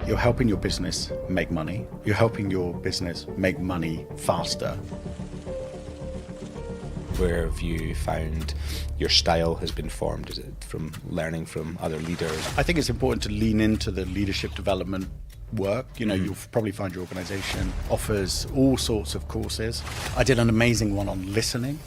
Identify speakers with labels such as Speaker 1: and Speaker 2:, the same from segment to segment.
Speaker 1: You're helping your business make money. You're helping your business make money faster.
Speaker 2: Where have you found your style has been formed? Is it from learning from other leaders?
Speaker 1: I think it's important to lean into the leadership development work. You'll probably find your organization offers all sorts of courses. I did an amazing one on listening.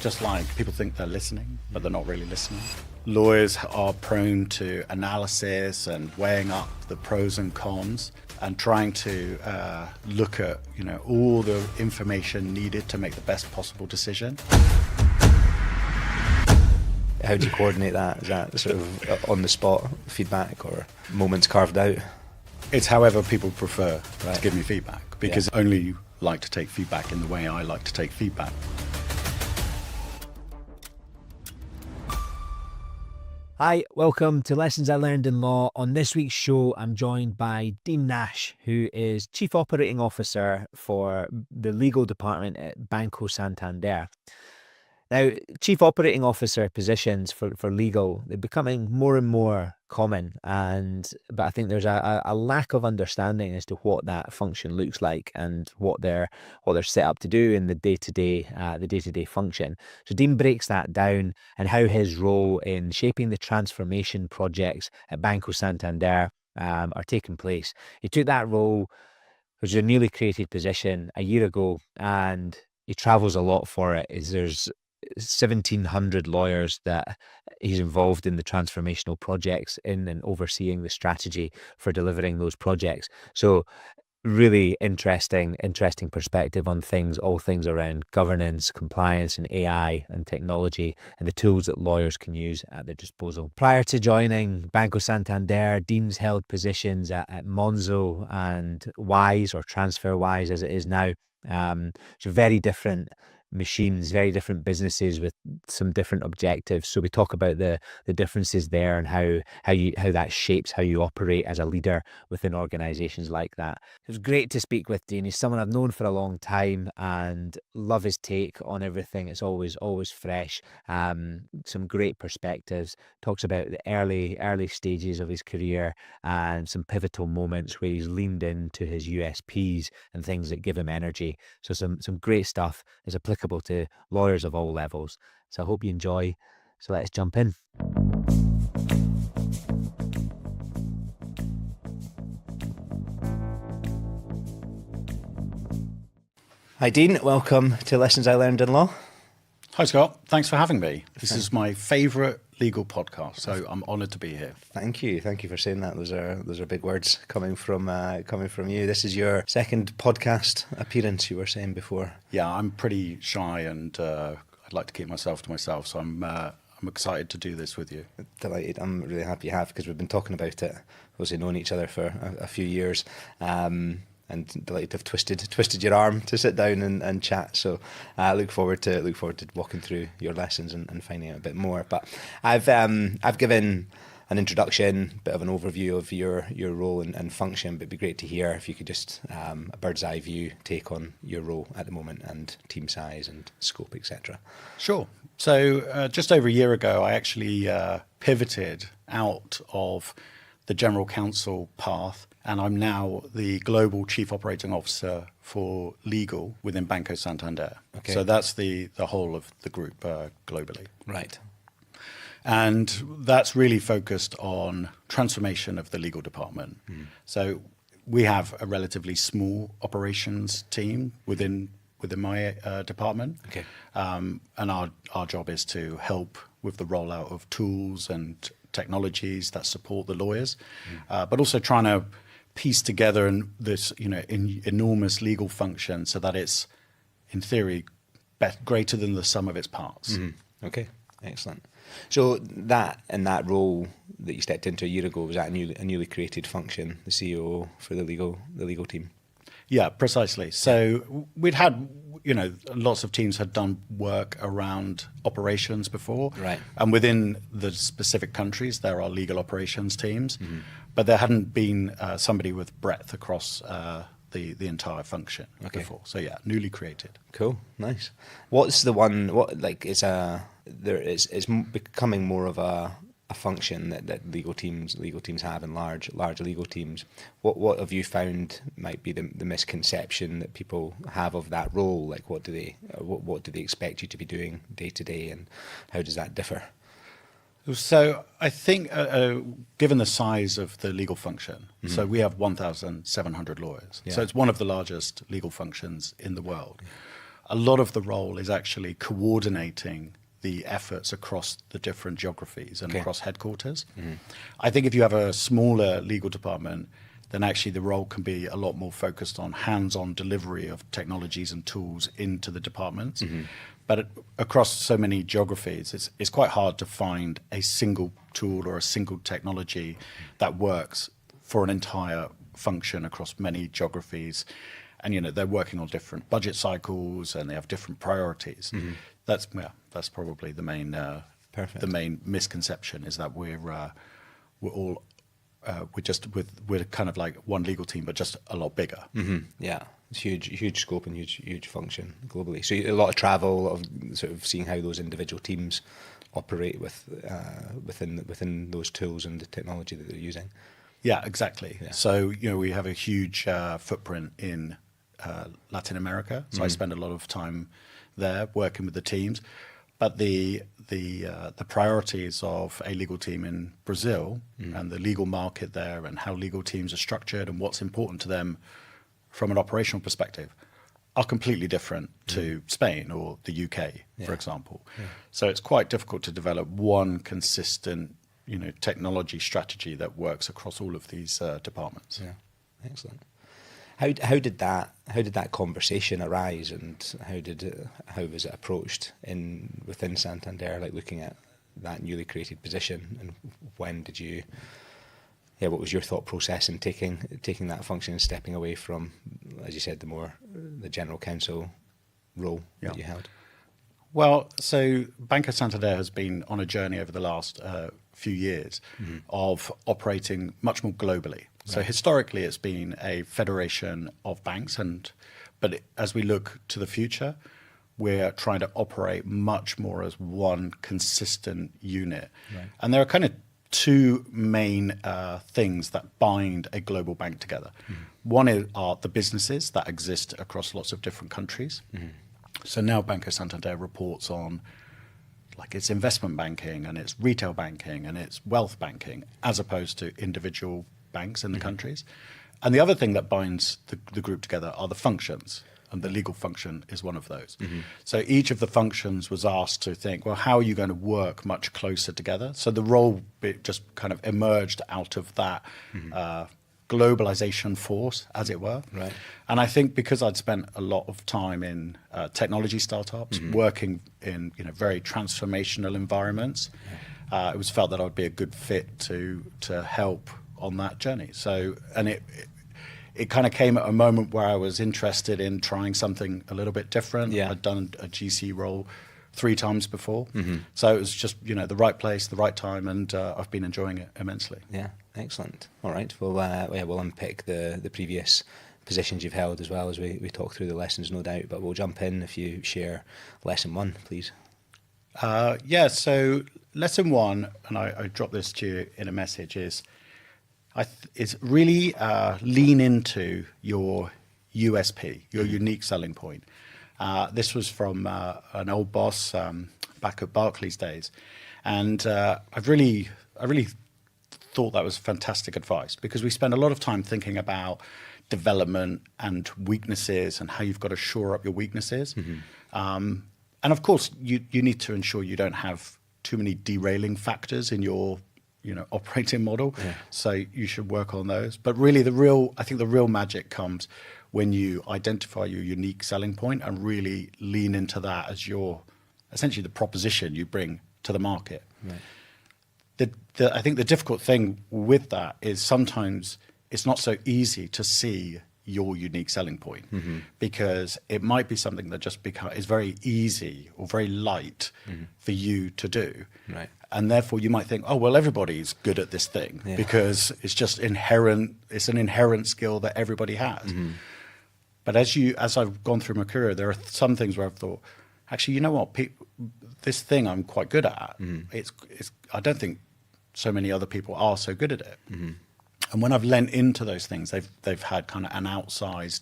Speaker 1: Just like people think they're listening, but they're not really listening. Lawyers are prone to analysis and weighing up the pros and cons and trying to look at, all the information needed to make the best possible decision.
Speaker 2: How do you coordinate that? Is that sort of on the spot feedback or moments carved out?
Speaker 1: It's however people prefer to give me feedback, because I only like to take feedback in the way I like to take feedback.
Speaker 3: Hi, welcome to Lessons I Learned in Law. On this week's show, I'm joined by Dean Nash, who is Chief Operating Officer for the legal department at Banco Santander. Now, Chief Operating Officer positions for legal, they're becoming more and more common, but I think there's a lack of understanding as to what that function looks like and what they're set up to do in the day-to-day function. So Dean breaks that down and how his role in shaping the transformation projects at Banco Santander are taking place. He took that role, which was a newly created position, a year ago, and he travels a lot for it. There's 1,700 lawyers that he's involved in the transformational projects in and overseeing the strategy for delivering those projects. So really interesting perspective on all things around governance, compliance and AI and technology and the tools that lawyers can use at their disposal. Prior to joining Banco Santander, Dean's held positions at Monzo and Wise, or TransferWise as it is now. So very different machines, very different businesses with some different objectives. So we talk about the differences there and how that shapes how you operate as a leader within organizations like that. It was great to speak with Dean. He's someone I've known for a long time and love his take on everything. It's always fresh. Some great perspectives. Talks about the early stages of his career and some pivotal moments where he's leaned into his USPs and things that give him energy. So some great stuff is applicable to lawyers of all levels. So I hope you enjoy. So let's jump in. Hi Dean, welcome to Lessons I Learned in Law.
Speaker 1: Hi Scott, thanks for having me. This is my favourite legal podcast, so I'm honoured to be here.
Speaker 2: Thank you for saying that. Those are big words coming from you. This is your second podcast appearance, you were saying before.
Speaker 1: Yeah, I'm pretty shy and I'd like to keep myself to myself, so I'm excited to do this with you.
Speaker 2: Delighted. I'm really happy you have, because we've been talking about it, obviously known each other for a few years. And delighted to have twisted your arm to sit down and chat. So I look forward to walking through your lessons and finding out a bit more. But I've given an introduction, bit of an overview of your role and function, but it'd be great to hear if you could just a bird's eye view take on your role at the moment and team size and scope, etc.
Speaker 1: Sure. So just over a year ago, I actually pivoted out of the General Counsel path, and I'm now the Global Chief Operating Officer for legal within Banco Santander. Okay. So that's the whole of the group globally.
Speaker 2: Right.
Speaker 1: And that's really focused on transformation of the legal department. So we have a relatively small operations team within my department.
Speaker 2: Okay.
Speaker 1: And our job is to help with the rollout of tools and technologies that support the lawyers, but also trying to piece together this enormous legal function so that it's, in theory, greater than the sum of its parts.
Speaker 2: Okay, excellent. So that role that you stepped into a year ago, was that a newly created function, the CEO for the legal team?
Speaker 1: Yeah, precisely. So we'd had, lots of teams had done work around operations before.
Speaker 2: Right.
Speaker 1: And within the specific countries, there are legal operations teams, but there hadn't been somebody with breadth across the entire function before. So yeah, newly created.
Speaker 2: Cool, nice. What's the one? It's becoming more of a a function that legal teams have in large legal teams. What have you found might be the misconception that people have of that role? Like, what do they expect you to be doing day to day, and how does that differ?
Speaker 1: So I think, given the size of the legal function, so we have 1,700 lawyers.
Speaker 2: Yeah.
Speaker 1: So it's one of the largest legal functions in the world. A lot of the role is actually coordinating the efforts across the different geographies and across headquarters. I think if you have a smaller legal department, then actually the role can be a lot more focused on hands-on delivery of technologies and tools into the departments. But across so many geographies, it's quite hard to find a single tool or a single technology that works for an entire function across many geographies. And, you know, they're working on different budget cycles and they have different priorities. That's probably the main misconception, is that we're kind of like one legal team, but just a lot bigger.
Speaker 2: Yeah, it's huge scope and huge function globally. So a lot of travel, of sort of seeing how those individual teams operate within those tools and the technology that they're using.
Speaker 1: Yeah, exactly. Yeah. So, you know, we have a huge footprint in Latin America. So I spend a lot of time there working with the teams. But the priorities of a legal team in Brazil and the legal market there, and how legal teams are structured and what's important to them from an operational perspective, are completely different to Spain or the UK, for example. So it's quite difficult to develop one consistent, you know, technology strategy that works across all of these departments.
Speaker 2: Yeah, excellent. How did that conversation arise, and how was it approached within Santander, like looking at that newly created position, and when did you? Yeah, what was your thought process in taking that function and stepping away from, as you said, the General Counsel role that you held?
Speaker 1: Well, so Banco Santander has been on a journey over the last few years of operating much more globally. So historically, it's been a federation of banks, but as we look to the future, we're trying to operate much more as one consistent unit. Right. And there are kind of two main things that bind a global bank together. One are the businesses that exist across lots of different countries. So now Banco Santander reports on like its investment banking and its retail banking and its wealth banking, as opposed to individual banks in the countries. And the other thing that binds the group together are the functions, and the legal function is one of those. So each of the functions was asked to think, well, how are you going to work much closer together? So the role just kind of emerged out of that globalization force, as it were. Right. And I think because I'd spent a lot of time in technology startups, working in very transformational environments, it was felt that I would be a good fit to help on that journey. So, and it kind of came at a moment where I was interested in trying something a little bit different. Yeah. I'd done a GC role 3 times before. So it was just, the right place, the right time, and I've been enjoying it immensely.
Speaker 2: Yeah, excellent. All right, well, we'll unpick the previous positions you've held as well as we talk through the lessons, no doubt, but we'll jump in if you share lesson 1, please.
Speaker 1: So lesson 1, and I dropped this to you in a message, is really lean into your USP, your unique selling point. This was from an old boss back at Barclays days, and I really thought that was fantastic advice, because we spend a lot of time thinking about development and weaknesses and how you've got to shore up your weaknesses. And of course, you need to ensure you don't have too many derailing factors in your operating model. Yeah. So you should work on those. But really I think the real magic comes when you identify your unique selling point and really lean into that as essentially the proposition you bring to the market. Right. I think the difficult thing with that is sometimes it's not so easy to see your unique selling point, because it might be something that just is very easy or very light for you to do. Right. And therefore you might think, oh, well, everybody's good at this thing because it's just inherent. It's an inherent skill that everybody has. But as I've gone through my career, there are some things where I've thought, actually, you know what, this thing I'm quite good at. I don't think so many other people are so good at it. And when I've lent into those things, they've had kind of an outsized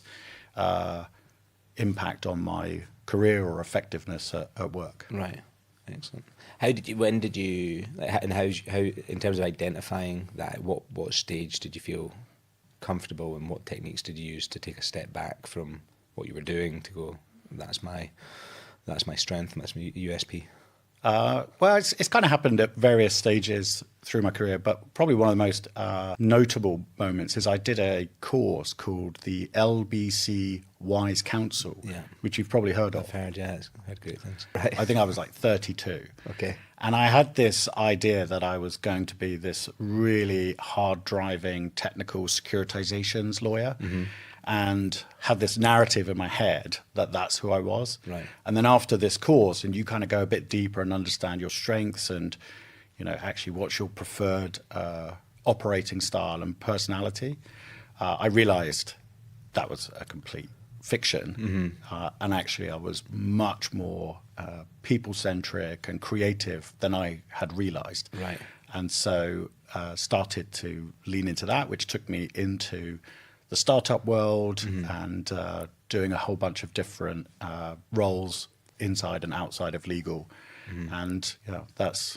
Speaker 1: impact on my career or effectiveness at work.
Speaker 2: Right. Excellent. When did you, and how in terms of identifying that, what stage did you feel comfortable, and what techniques did you use to take a step back from what you were doing to go, that's my strength, that's my USP?
Speaker 1: Well, it's kind of happened at various stages through my career, but probably one of the most notable moments is I did a course called the LBC Wise Counsel, which you've probably heard of.
Speaker 2: I've heard, I've heard great things. Right.
Speaker 1: I think I was like 32.
Speaker 2: Okay.
Speaker 1: And I had this idea that I was going to be this really hard-driving technical securitizations lawyer. And had this narrative in my head that that's who I was.
Speaker 2: Right.
Speaker 1: And then after this course, and you kind of go a bit deeper and understand your strengths and, actually what's your preferred operating style and personality, I realized that was a complete fiction. And actually I was much more people-centric and creative than I had realized.
Speaker 2: Right.
Speaker 1: And so started to lean into that, which took me into the startup world and doing a whole bunch of different roles inside and outside of legal. And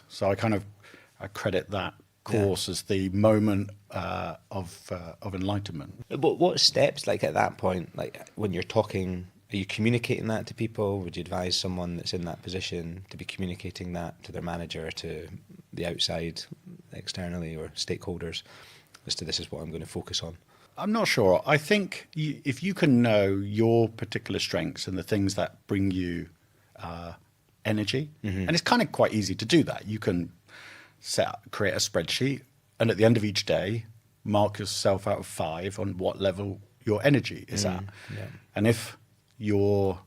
Speaker 1: so I credit that course as the moment of enlightenment.
Speaker 2: But what steps, like at that point, like when you're talking, are you communicating that to people? Would you advise someone that's in that position to be communicating that to their manager, to the outside, externally, or stakeholders, as to this is what I'm going to focus on?
Speaker 1: I'm not sure. I think if you can know your particular strengths and the things that bring you energy, and it's kind of quite easy to do that. You can create a spreadsheet, and at the end of each day, mark yourself out of 5 on what level your energy is at. And if your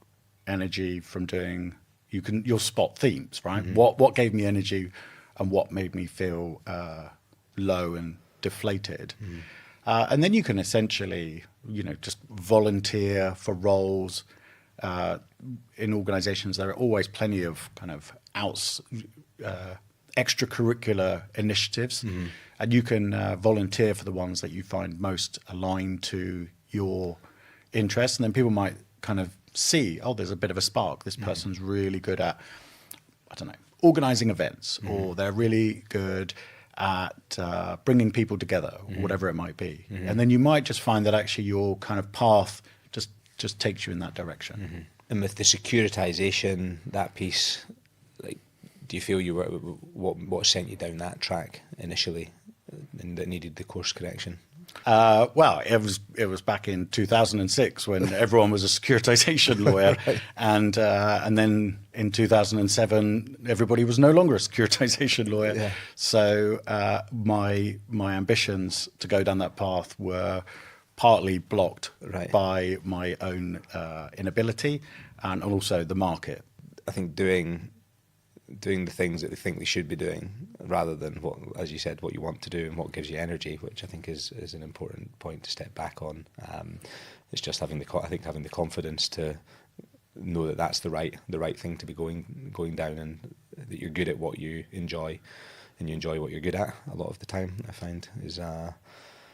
Speaker 1: energy from doing, you'll spot themes, right? What gave me energy and what made me feel low and deflated. And then you can essentially, just volunteer for roles. In organizations, there are always plenty of kind of extracurricular initiatives, and you can volunteer for the ones that you find most aligned to your interests. And then people might kind of see, oh, there's a bit of a spark. This person's really good at, I don't know, organizing events, or they're really good at bringing people together, or whatever it might be. And then you might just find that actually your kind of path just takes you in that direction.
Speaker 2: And with the securitization, that piece, like, do you feel you were, what sent you down that track initially, and that needed the course correction?
Speaker 1: Well, it was back in 2006 when everyone was a securitization lawyer,
Speaker 2: Right.
Speaker 1: and then in 2007 everybody was no longer a securitization lawyer.
Speaker 2: Yeah.
Speaker 1: So my ambitions to go down that path were partly blocked
Speaker 2: Right.
Speaker 1: by my own inability and also the market.
Speaker 2: I think doing the things that they think they should be doing, rather than what, as you said, what you want to do and what gives you energy, which I think is an important point to step back on. It's just having the confidence to know that that's the right thing to be going down, and that you're good at what you enjoy, and you enjoy what you're good at a lot of the time. I find is.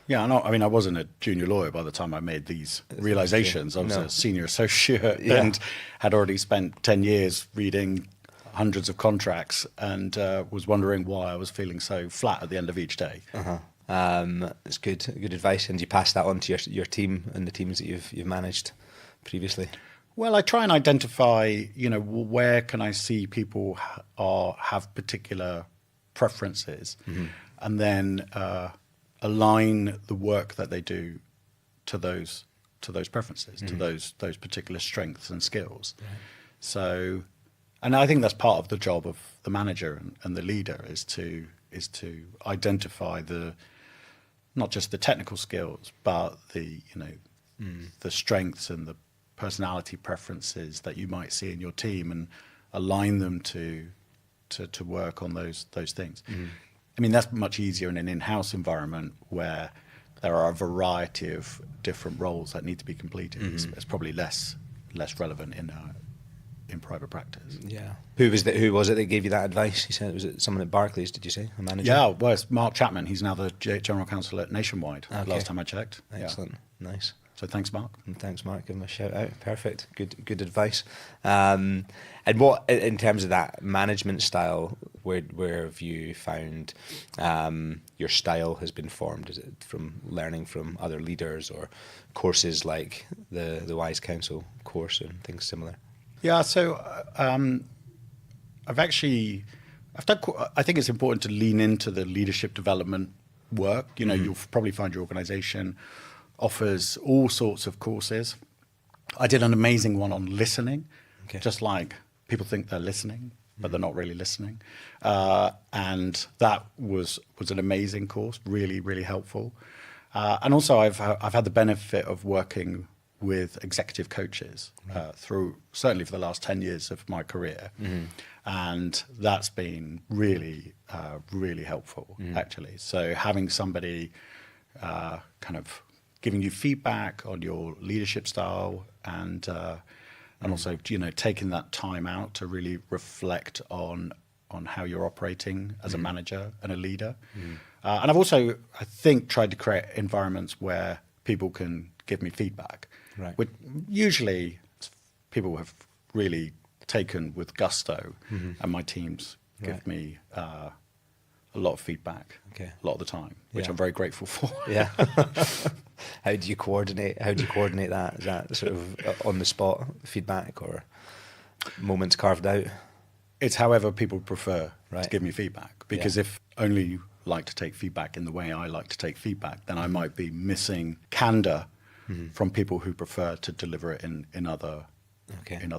Speaker 1: Yeah, I wasn't a junior lawyer by the time I made these realizations. I was a senior associate and had already spent 10 years reading hundreds of contracts, and was wondering why I was feeling so flat at the end of each day.
Speaker 2: It's good advice. And you pass that on to your team and the teams that you've managed previously?
Speaker 1: Well, I try and identify, where can I see people have particular preferences, and then align the work that they do to those preferences, to those particular strengths and skills. Right. So, and I think that's part of the job of the manager and the leader is to identify not just the technical skills, but the strengths and the personality preferences that you might see in your team, and align them to work on those things. I mean, that's much easier in an in-house environment where there are a variety of different roles that need to be completed. It's probably less relevant in in private practice.
Speaker 2: Yeah. Who was it that gave you that advice? You said was it someone at Barclays? Did you say a manager?
Speaker 1: Yeah, well, it's Mark Chapman. He's now the General Counsel at Nationwide.
Speaker 2: Okay.
Speaker 1: Last time I checked.
Speaker 2: Excellent.
Speaker 1: Yeah.
Speaker 2: Nice.
Speaker 1: So thanks, Mark.
Speaker 2: And thanks, Mark. Give him a shout out. Perfect. Good advice. And what, in terms of that management style, where have you found your style has been formed? Is it from learning from other leaders or courses like the Wise Counsel course and things similar?
Speaker 1: Yeah, so I think it's important to lean into the leadership development work. You'll probably find your organization offers all sorts of courses. I did an amazing one on listening, just like people think they're listening, but they're not really listening. And that was an amazing course, really, really helpful. And also I've had the benefit of working with executive coaches through certainly for the last 10 years of my career. And that's been really, really helpful, actually. So having somebody kind of giving you feedback on your leadership style and also, taking that time out to really reflect on how you're operating as a manager and a leader. And I've also, I think, tried to create environments where people can give me feedback.
Speaker 2: Right.
Speaker 1: Which usually people have really taken with gusto, and my teams give me a lot of feedback a lot of the time, which I'm very grateful for.
Speaker 2: Yeah. How do you coordinate that? Is that sort of on the spot feedback or moments carved out?
Speaker 1: It's however people prefer to give me feedback, because
Speaker 2: Yeah.
Speaker 1: if only you like to take feedback in the way I like to take feedback, then I might be missing candor from people who prefer to deliver it in other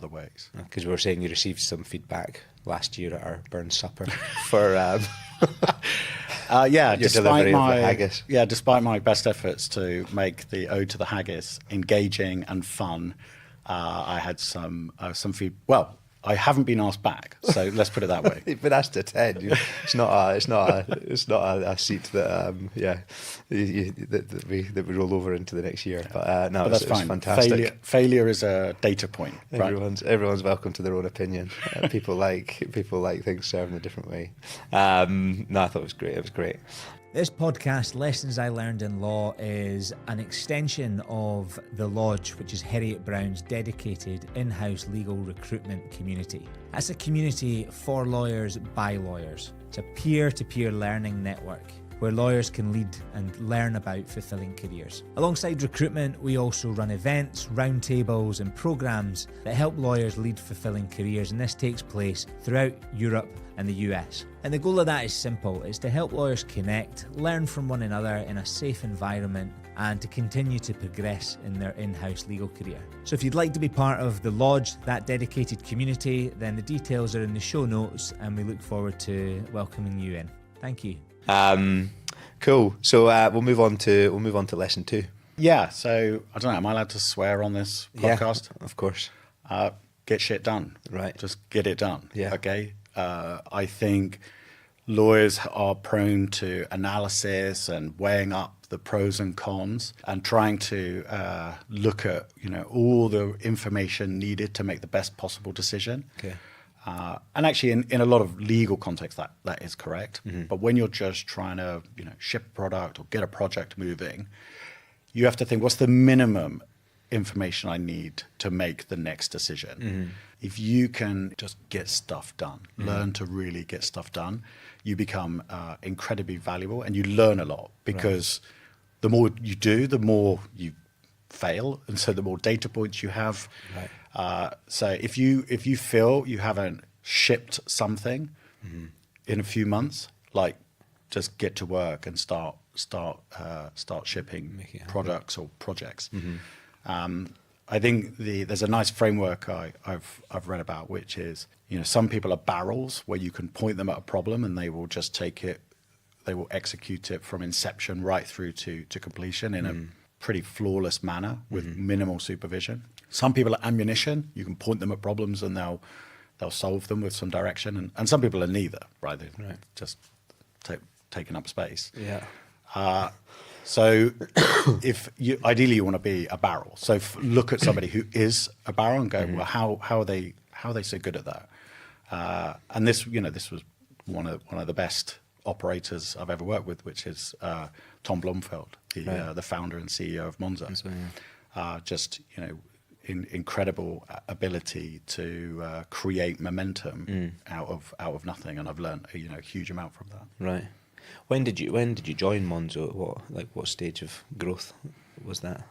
Speaker 1: ways.
Speaker 2: Because we were saying you received some feedback last year at our Burn Supper for your delivery of the haggis.
Speaker 1: Yeah, despite my best efforts to make the Ode to the Haggis engaging and fun, I had some feedback. Well, I haven't been asked back, so let's put it that way.
Speaker 2: You've been asked to attend. It's not a seat that that we roll over into the next year. But no,
Speaker 1: that's
Speaker 2: it's
Speaker 1: fine.
Speaker 2: Fantastic.
Speaker 1: Failure is a data point. Right?
Speaker 2: Everyone's welcome to their own opinion. People like things served in a different way. No, I thought it was great. It was great.
Speaker 3: This podcast, Lessons I Learned in Law, is an extension of The Lodge, which is Harriet Brown's dedicated in-house legal recruitment community. That's a community for lawyers by lawyers. It's a peer-to-peer learning network where lawyers can lead and learn about fulfilling careers. Alongside recruitment, we also run events, roundtables and programs that help lawyers lead fulfilling careers, and this takes place throughout Europe and the US. And the goal of that is simple. It's to help lawyers connect, learn from one another in a safe environment, and to continue to progress in their in-house legal career. So if you'd like to be part of the Lodge, that dedicated community, then the details are in the show notes, and we look forward to welcoming you in. Thank you.
Speaker 2: Cool. So we'll move on to lesson 2.
Speaker 1: Yeah. So I don't know. Am I allowed to swear on this podcast?
Speaker 2: Yeah, of course.
Speaker 1: Get shit done.
Speaker 2: Right.
Speaker 1: Just get it done.
Speaker 2: Yeah.
Speaker 1: Okay. I think lawyers are prone to analysis and weighing up the pros and cons and trying to look at all the information needed to make the best possible decision.
Speaker 2: Okay.
Speaker 1: And actually, in a lot of legal context, that is correct. But when you're just trying to ship a product or get a project moving, you have to think, what's the minimum information I need to make the next decision? If you can just get stuff done, learn to really get stuff done, you become incredibly valuable, and you learn a lot, because the more you do, the more you fail, and so the more data points you have. So if you feel you haven't shipped something in a few months, like, just get to work and start shipping products or projects. I think there's a nice framework I've read about, which is some people are barrels where you can point them at a problem and they will just take it, they will execute it from inception right through to completion in a pretty flawless manner with minimal supervision. Some people are ammunition. You can point them at problems and they'll solve them with some direction. And some people are neither, right? They're just taking up space.
Speaker 2: Yeah.
Speaker 1: So ideally you want to be a barrel. So look at somebody who is a barrel and go, well, how are they how are they so good at that? And this was one of the best operators I've ever worked with, which is Tom Blomfeld, the founder and CEO of Monzo. Just incredible ability to create momentum out of nothing, and I've learned a huge amount from that.
Speaker 2: Right. When did you join Monzo? What stage of growth was that?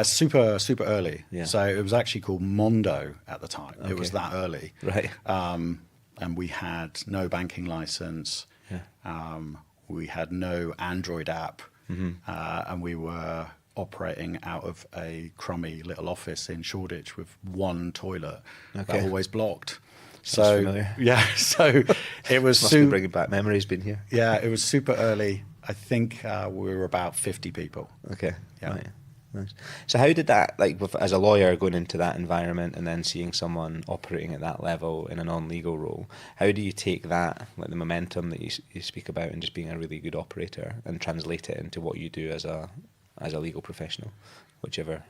Speaker 1: Super early.
Speaker 2: Yeah.
Speaker 1: So it was actually called Mondo at the time.
Speaker 2: Okay.
Speaker 1: It was that early.
Speaker 2: Right.
Speaker 1: And we had no banking license.
Speaker 2: Yeah.
Speaker 1: We had no Android app, and we were operating out of a crummy little office in Shoreditch with one toilet that always blocked. So
Speaker 2: familiar.
Speaker 1: yeah, so it was
Speaker 2: Must be bringing back memories being here.
Speaker 1: Yeah, it was super early. I think we were about 50 people.
Speaker 2: Okay.
Speaker 1: Yeah.
Speaker 2: Right. Nice. So how did that, as a lawyer going into that environment and then seeing someone operating at that level in a non-legal role, how do you take that, the momentum that you speak about and just being a really good operator, and translate it into what you do as a legal professional, whichever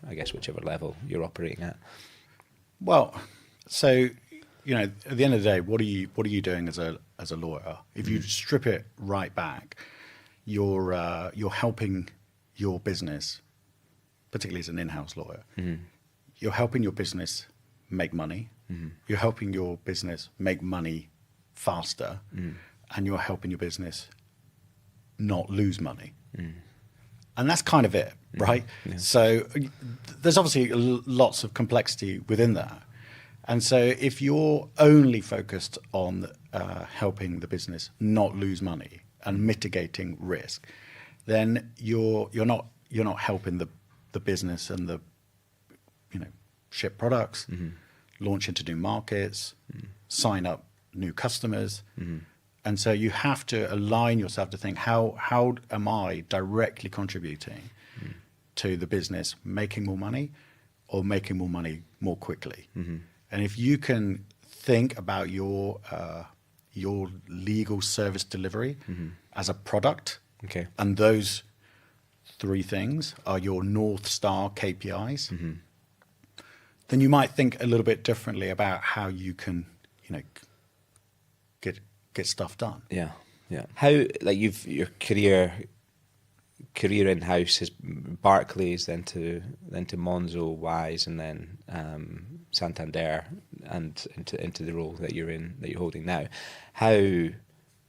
Speaker 2: level you're operating at?
Speaker 1: Well, so at the end of the day, what are you doing as a lawyer? If you strip it right back, you're helping your business, particularly as an in-house lawyer. You're helping your business make money. You're helping your business make money faster, and you're helping your business not lose money. And that's kind of it, right? Yeah. So there's obviously lots of complexity within that. And so if you're only focused on helping the business not lose money and mitigating risk, then you're not helping the business and the ship products, launch into new markets, sign up new customers. And so you have to align yourself to think, how am I directly contributing to the business making more money or making more money more quickly? And if you can think about your legal service delivery as a product, and those three things are your North Star KPIs, then you might think a little bit differently about how you can, get stuff done.
Speaker 2: Yeah. How your career in house is Barclays, then to Monzo, Wise, and then Santander, and into the role that you're holding now. How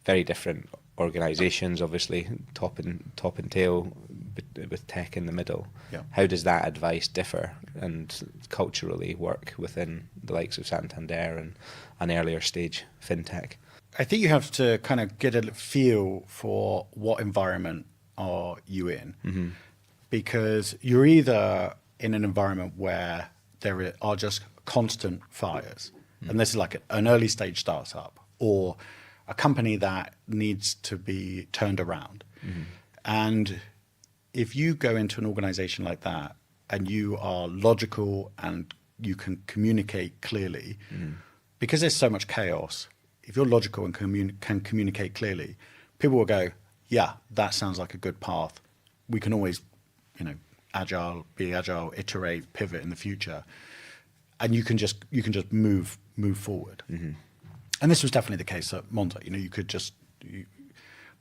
Speaker 2: very different organisations, obviously top and tail, with tech in the middle.
Speaker 1: Yeah.
Speaker 2: How does that advice differ and culturally work within the likes of Santander and an earlier stage fintech?
Speaker 1: I think you have to kind of get a feel for what environment are you in, because you're either in an environment where there are just constant fires, and this is like an early stage startup or a company that needs to be turned around. And if you go into an organization like that and you are logical and you can communicate clearly, because there's so much chaos, if you're logical and can communicate clearly, people will go, yeah, that sounds like a good path. We can always, be agile, iterate, pivot in the future. And you can just move forward. And this was definitely the case at Monzo. You could just,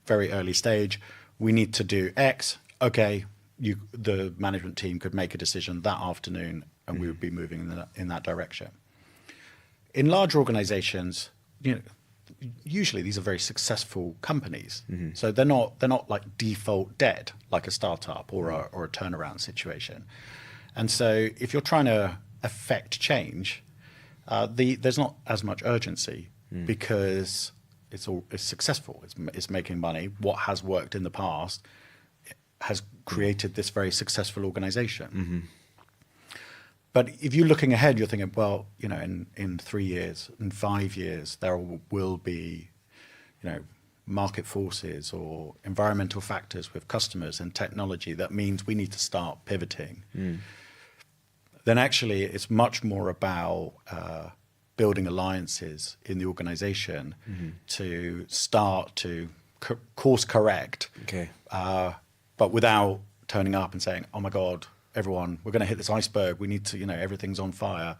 Speaker 1: very early stage, we need to do X. Okay, the management team could make a decision that afternoon, and we would be moving in that direction. In large organizations, usually these are very successful companies, so they're not like default dead like a startup or a turnaround situation. And so if you're trying to affect change, there's not as much urgency because it's successful. It's making money. What has worked in the past has created this very successful organization. But if you're looking ahead, you're thinking, well, in 3 years, in 5 years, there will be, market forces or environmental factors with customers and technology that means we need to start pivoting. Then actually it's much more about building alliances in the organization to start to course correct, but without turning up and saying, oh my God, everyone, we're going to hit this iceberg. We need to, everything's on fire.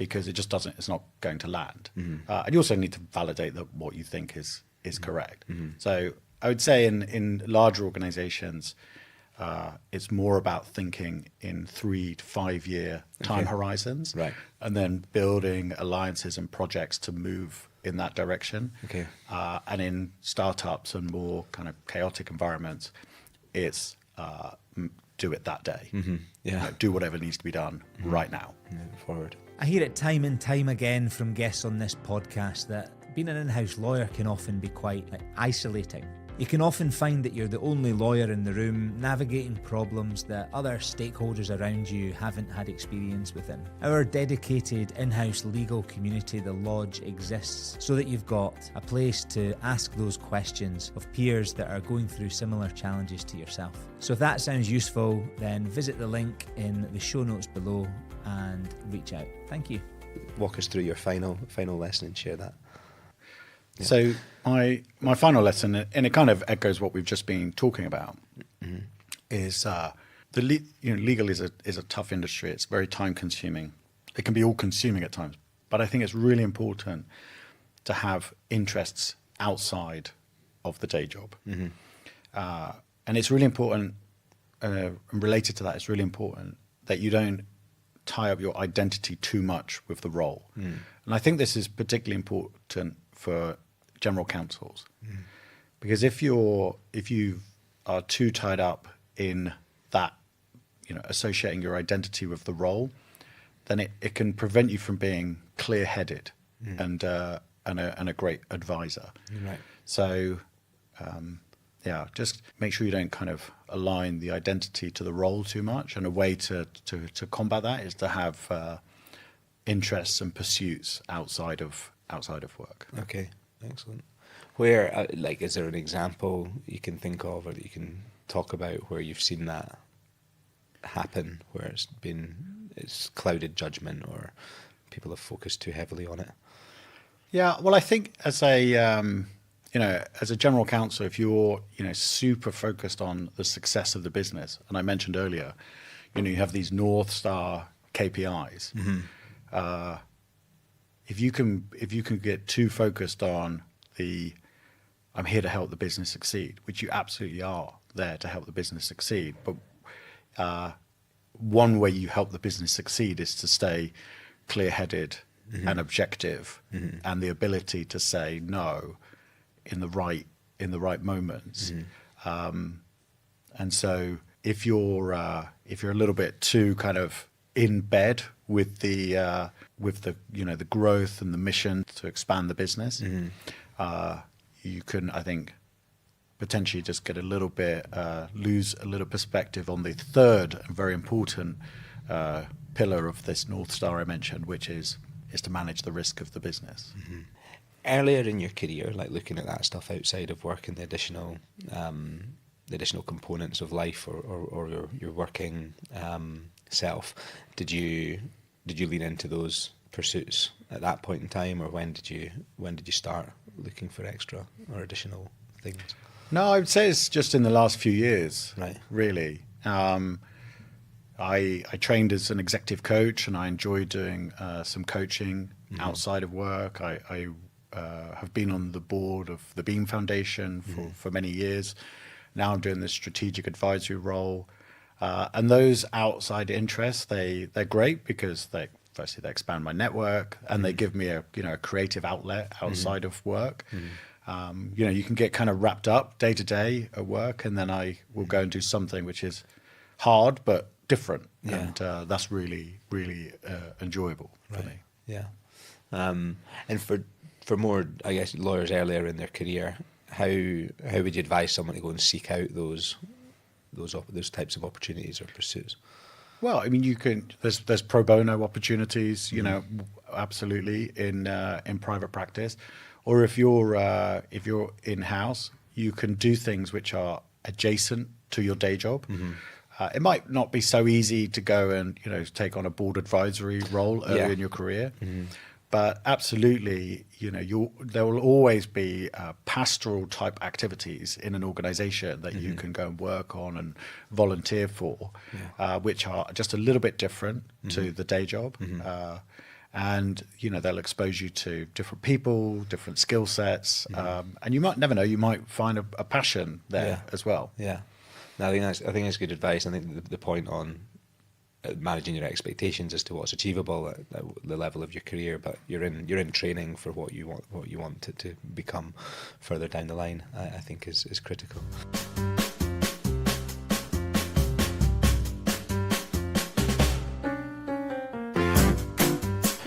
Speaker 1: because it's not going to land. And you also need to validate that what you think is correct. So I would say in larger organizations, it's more about thinking in 3 to 5 year time horizons,
Speaker 2: Right.
Speaker 1: and then building alliances and projects to move in that direction.
Speaker 2: Okay.
Speaker 1: And in startups and more kind of chaotic environments, it's do it that day.
Speaker 2: Yeah.
Speaker 1: Do whatever needs to be done right now.
Speaker 2: Moving forward.
Speaker 3: I hear it time and time again from guests on this podcast that being an in-house lawyer can often be quite isolating. You can often find that you're the only lawyer in the room navigating problems that other stakeholders around you haven't had experience within. Our dedicated in-house legal community, the Lodge, exists so that you've got a place to ask those questions of peers that are going through similar challenges to yourself. So if that sounds useful, then visit the link in the show notes below and reach out. Thank you.
Speaker 2: Walk us through your final lesson and share that.
Speaker 1: So my final lesson, and it kind of echoes what we've just been talking about, is legal is a tough industry. It's very time consuming. It can be all consuming at times, but I think it's really important to have interests outside of the day job, and it's really important. And related to that, it's really important that you don't tie up your identity too much with the role. And I think this is particularly important for general counsels, because if you are too tied up in that, associating your identity with the role, then it can prevent you from being clear-headed and a great advisor.
Speaker 2: Right.
Speaker 1: So, just make sure you don't kind of align the identity to the role too much. And a way to combat that is to have interests and pursuits outside of work.
Speaker 2: Okay. Excellent. Where, is there an example you can think of or that you can talk about where you've seen that happen, where it's clouded judgment or people have focused too heavily on it?
Speaker 1: Yeah, well, I think as a general counsel, if you're super focused on the success of the business, and I mentioned earlier, you have these North Star KPIs. If you can get too focused on I'm here to help the business succeed, which you absolutely are there to help the business succeed. But one way you help the business succeed is to stay clear-headed and objective, and the ability to say no in the right moments. And so if you're a little bit too kind of in bed with the growth and the mission to expand the business, you can, I think, potentially just get a little bit lose a little perspective on the third and very important pillar of this North Star I mentioned, which is to manage the risk of the business.
Speaker 2: Earlier in your career, looking at that stuff outside of work and the additional components of life or your working self, did you lean into those pursuits at that point in time, or when did you start looking for extra or additional things?
Speaker 1: No, I would say it's just in the last few years,
Speaker 2: right?
Speaker 1: Really. I trained as an executive coach, and I enjoyed doing some coaching outside of work. I have been on the board of the Beam Foundation for many years. Now I'm doing this strategic advisory role. And those outside interests, they're great because they expand my network and they give me a creative outlet outside of work. You can get kind of wrapped up day to day at work, and then I will go and do something which is hard but different, and that's really enjoyable for me.
Speaker 2: Yeah, and for more, I guess, lawyers earlier in their career, how would you advise someone to go and seek out those types of opportunities or pursuits?
Speaker 1: Well, I mean, there's pro bono opportunities, absolutely in private practice, or if you're in house, you can do things which are adjacent to your day job. It might not be so easy to go and take on a board advisory role early in your career, but absolutely, there will always be pastoral type activities in an organization that you can go and work on and volunteer for, which are just a little bit different to the day job. and they'll expose you to different people, different skill sets, and you might never know. You might find a passion there as well.
Speaker 2: Yeah, no, I think that's good advice. I think the point on managing your expectations as to what's achievable at the level of your career, but you're in training for what you want it to become further down the line. I think is critical.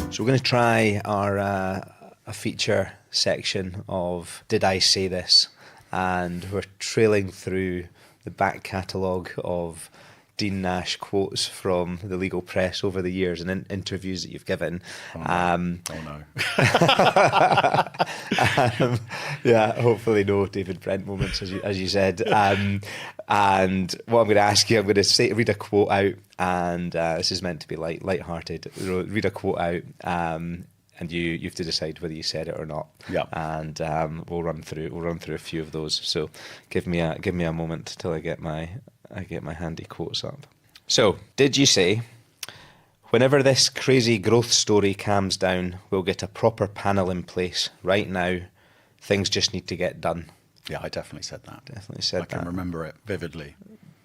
Speaker 2: So we're going to try our a feature section of Did I Say This? And we're trailing through the back catalogue of Dean Nash quotes from the legal press over the years and in interviews that you've given.
Speaker 1: Oh no.
Speaker 2: Yeah, hopefully no David Brent moments, as you said. And what I'm going to ask you, I'm going to read a quote out, and this is meant to be light-hearted. Read a quote out, and you have to decide whether you said it or not.
Speaker 1: Yeah.
Speaker 2: And we'll run through a few of those. So give me a moment till I get my handy quotes up. So, did you say, whenever this crazy growth story calms down, we'll get a proper panel in place. Right now, things just need to get done.
Speaker 1: Yeah, I definitely said that.
Speaker 2: I
Speaker 1: can remember it vividly.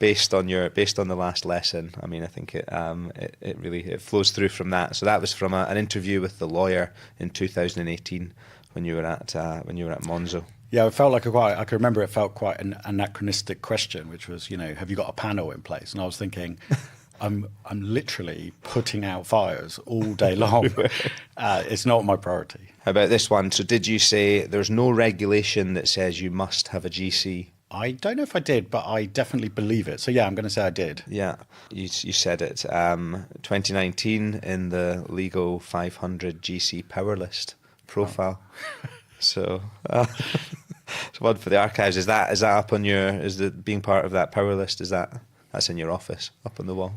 Speaker 2: Based on the last lesson, I mean, I think it really flows through from that. So that was from an interview with the lawyer in 2018 when you were at Monzo.
Speaker 1: Yeah, it felt like I can remember it felt quite an anachronistic question, which was, have you got a panel in place? And I was thinking, I'm literally putting out fires all day long. It's not my priority.
Speaker 2: How about this one? So did you say there's no regulation that says you must have a GC?
Speaker 1: I don't know if I did, but I definitely believe it. So yeah, I'm going to say I did.
Speaker 2: Yeah, you said it. 2019 in the Legal 500 GC Power List profile. Oh. So, so one for the archives. Is that up on your? Is the being part of that power list? That's in your office up on the wall?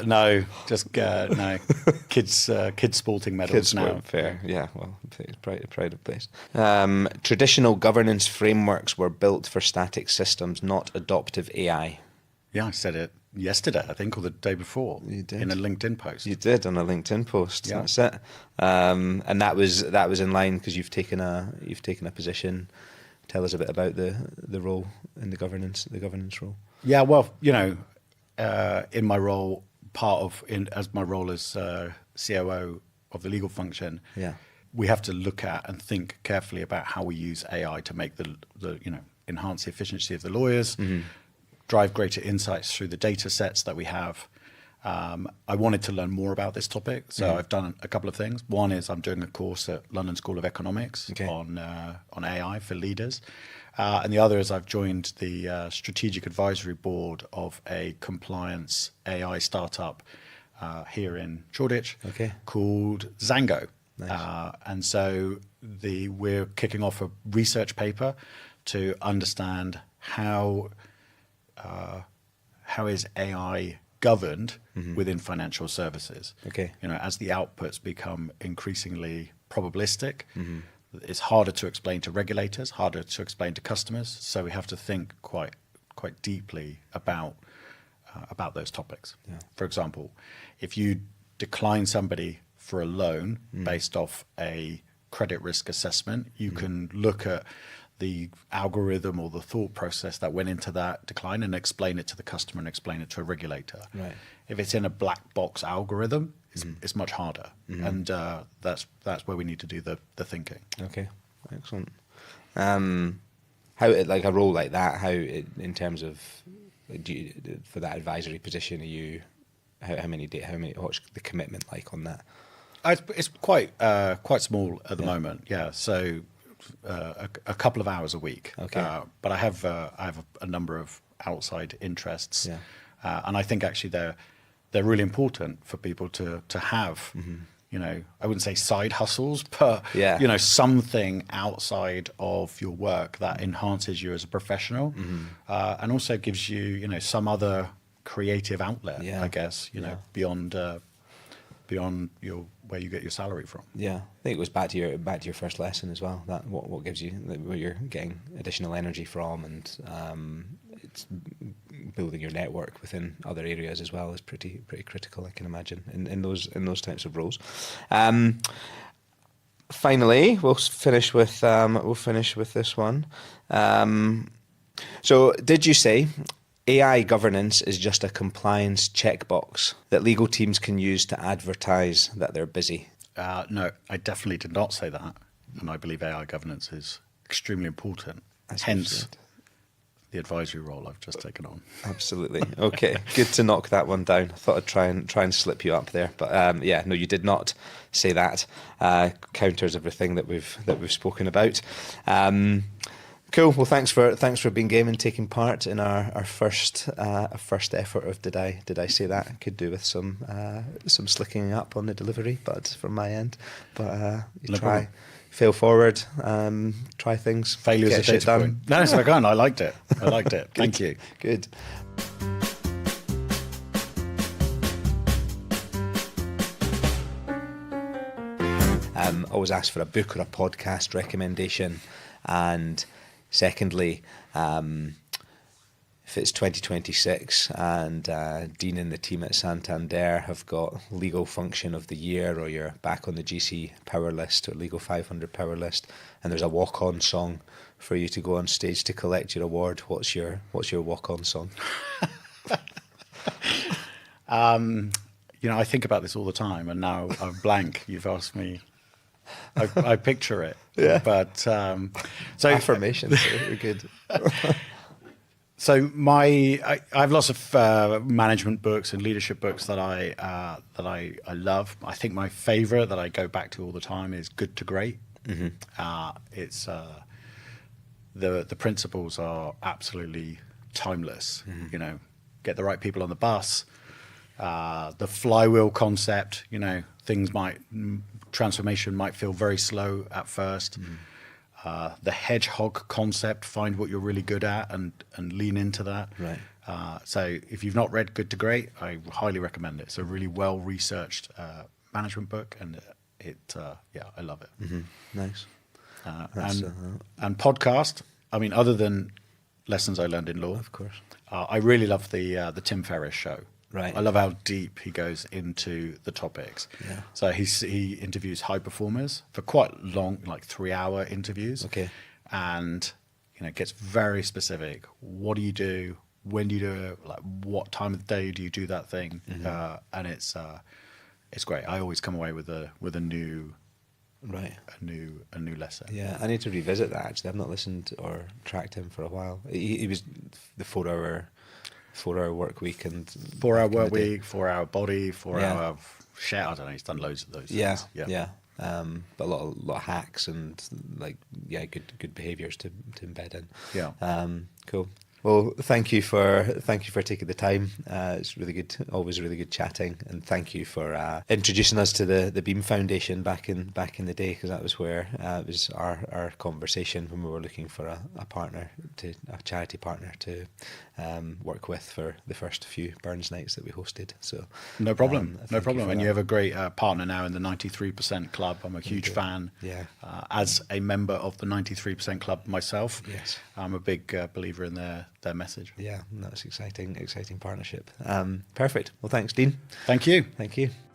Speaker 1: No, just no. Kids sporting medals now.
Speaker 2: Fair, yeah. Well, pride of place. Traditional governance frameworks were built for static systems, not adoptive AI.
Speaker 1: Yeah, I said it yesterday, I think, or the day before.
Speaker 2: You did.
Speaker 1: In a LinkedIn post.
Speaker 2: You did on a LinkedIn post.
Speaker 1: Yeah.
Speaker 2: That's it. And that was in line because you've taken a position. Tell us a bit about the role in the governance role.
Speaker 1: Yeah, well, in my role, as my role as COO of the legal function, we have to look at and think carefully about how we use AI to make the enhance the efficiency of the lawyers, drive greater insights through the data sets that we have. I wanted to learn more about this topic, so I've done a couple of things. One is I'm doing a course at London School of Economics on AI for leaders. And the other is I've joined the strategic advisory board of a compliance AI startup here in Shoreditch called Zango.
Speaker 2: Nice.
Speaker 1: And so we're kicking off a research paper to understand how is AI governed within financial services. As the outputs become increasingly probabilistic, it's harder to explain to regulators, harder to explain to customers. So we have to think quite deeply about those topics.
Speaker 2: Yeah.
Speaker 1: For example, if you decline somebody for a loan based off a credit risk assessment, you can look at the algorithm or the thought process that went into that decline and explain it to the customer and explain it to a regulator.
Speaker 2: Right.
Speaker 1: If it's in a black box algorithm, it's much harder. And that's where we need to do the thinking.
Speaker 2: Okay, excellent. How like a role like that? In terms of for that advisory position, are you? How many? What's the commitment like on that?
Speaker 1: It's quite small at the moment. Yeah, so a couple of hours a week.
Speaker 2: Okay.
Speaker 1: But I have a number of outside interests.
Speaker 2: Yeah.
Speaker 1: And I think actually they're really important for people to have. I wouldn't say side hustles, but something outside of your work that enhances you as a professional, and also gives you some other creative outlet. I guess beyond where you get your salary from.
Speaker 2: Yeah, I think it goes back to your first lesson as well. That what gives you where you're getting additional energy from, and it's building your network within other areas as well is pretty critical, I can imagine, in those types of roles. Finally, we'll finish with this one. So, did you say AI governance is just a compliance checkbox that legal teams can use to advertise that they're busy?
Speaker 1: No, I definitely did not say that. And I believe AI governance is extremely important. Hence, the advisory role I've just taken on.
Speaker 2: Absolutely. Okay, good to knock that one down. I thought I'd try and slip you up there, but yeah, no, you did not say that. Counters everything that we've spoken about. Cool. Well, thanks for being game and taking part in our first effort of did I say that? Could do with some slicking up on the delivery, but from my end. But you try. Fail forward, try things.
Speaker 1: Failure's
Speaker 2: get
Speaker 1: a
Speaker 2: shit
Speaker 1: data
Speaker 2: done.
Speaker 1: point. No, it's like, I liked it. Thank you.
Speaker 2: Good. Always ask for a book or a podcast recommendation, and secondly, if it's 2026 and Dean and the team at Santander have got legal function of the year, or you're back on the GC power list or legal 500 power list, and there's a walk-on song for you to go on stage to collect your award, what's your walk-on song?
Speaker 1: I think about this all the time, and now I'm blank. You've asked me. I picture it.
Speaker 2: Yeah.
Speaker 1: But so
Speaker 2: affirmations are good.
Speaker 1: So I have lots of management books and leadership books that I love. I think my favorite that I go back to all the time is Good to Great. Mm-hmm. It's the principles are absolutely timeless. Mm-hmm. Get the right people on the bus. The flywheel concept. Transformation might feel very slow at first. Mm-hmm. The hedgehog concept, find what you're really good at and lean into that.
Speaker 2: Right.
Speaker 1: So if you've not read Good to Great, I highly recommend it. It's a really well-researched management book, and I love it.
Speaker 2: Mm-hmm. Nice.
Speaker 1: And podcast, other than Lessons I Learned in Law,
Speaker 2: of course.
Speaker 1: I really love the Tim Ferriss show.
Speaker 2: Right.
Speaker 1: I love how deep he goes into the topics.
Speaker 2: Yeah.
Speaker 1: So he interviews high performers for quite long, like 3-hour interviews.
Speaker 2: Okay.
Speaker 1: And gets very specific. What do you do? When do you do it? Like, what time of the day do you do that thing? Mm-hmm. And it's great. I always come away with a new a new lesson.
Speaker 2: Yeah, I need to revisit that. Actually, I've not listened or tracked him for a while. He was the 4-hour work week and
Speaker 1: 4-hour work week, 4-hour body, 4-hour share. I don't know. He's done loads of those things.
Speaker 2: Yeah. But a lot of hacks and good behaviours to embed in.
Speaker 1: Yeah.
Speaker 2: Cool. Well, thank you for taking the time. It's really good, always really good chatting, and thank you for introducing us to the Beam Foundation back in the day, because that was where it was our conversation when we were looking for a charity partner to work with for the first few Burns nights that we hosted. So
Speaker 1: no problem. And you have a great partner now in the 93% Club. I'm a huge fan.
Speaker 2: Yeah.
Speaker 1: As a member of the 93% Club myself.
Speaker 2: Yes.
Speaker 1: I'm a big believer in their message.
Speaker 2: Yeah, that's exciting partnership. Perfect. Well, thanks, Dean.
Speaker 1: Thank you.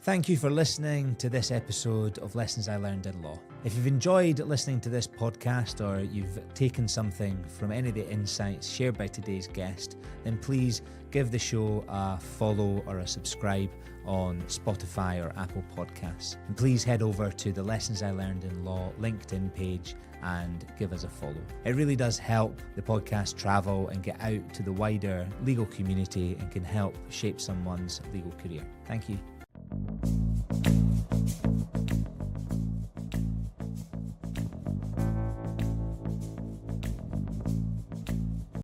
Speaker 3: Thank you for listening to this episode of Lessons I Learned in Law. If you've enjoyed listening to this podcast, or you've taken something from any of the insights shared by today's guest, then please give the show a follow or a subscribe on Spotify or Apple Podcasts. And please head over to the Lessons I Learned in Law LinkedIn page and give us a follow. It really does help the podcast travel and get out to the wider legal community, and can help shape someone's legal career. Thank you.